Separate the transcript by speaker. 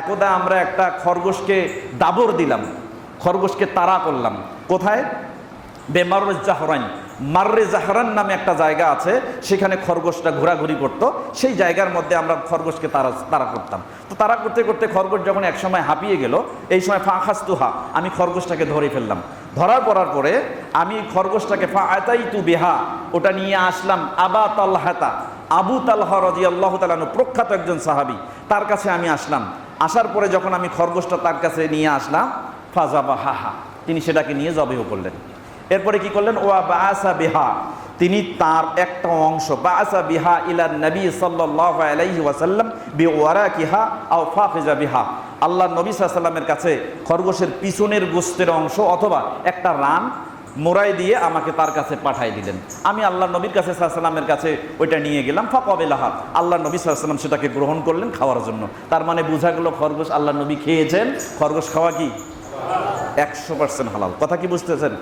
Speaker 1: একদা আমরা একটা খরগোশকে দাবর দিলাম, খরগোশকে তাড়া করলাম। কোথায়? বেমাররে জাহরান, মাররে জাহরান নামে একটা জায়গা আছে, সেখানে খরগোশটা ঘোরাঘুরি করতো। সেই জায়গার মধ্যে আমরা খরগোশকে তাড়া করতাম। তো তাড়া করতে করতে খরগোশ যখন এক সময় হাঁপিয়ে গেল, এই সময় ফাখাস্তুহা, আমি খরগোশটাকে ধরে ফেললাম। ধরার পরে আমি খরগোশটাকে ফাআতাইতু বিহা, ওটা নিয়ে আসলাম আবা তালহাতা, আবু তালহা রাদিয়াল্লাহু তাআলা আনহু, প্রখ্যাত একজন সাহাবী, তার কাছে আমি আসলাম। আসার পরে যখন আমি খরগোশটা তার কাছে নিয়ে আসলাম, ফাযাবাহাহা, তিনি সেটাকে নিয়ে জবেহ করলেন। এরপরে কি করলেন? ওয়া বাআসা বিহা, তিনি তার একটা অংশ, বাআসা বিহা ইলা নবী সাল্লাল্লাহু আলাইহি ওয়াসাল্লাম বিওয়ারাকিহা আও ফাখিজা বিহা, আল্লাহর নবী সাল্লাল্লাহু আলাইহি ওয়াসাল্লামের কাছে খরগোশের পিছনের গোশতের অংশ অথবা একটা রান মোড়াই দিয়ে আমাকে তার কাছে পাঠাই দিলেন। আমি আল্লাহর নবীর কাছে সাল্লাল্লাহু আলাইহি ওয়াসাল্লামের কাছে ওইটা নিয়ে গেলাম। ফাকাবিলাহা, আল্লাহর নবী সাল্লাল্লাহু আলাইহি ওয়াসাল্লাম সেটাকে গ্রহণ করলেন খাওয়ার জন্য। তার মানে বোঝা গেল খরগোশ আল্লাহর নবী খেয়েছেন, খরগোশ খাওয়া কি 100% হালাল। কথা কি বুঝতেছেন?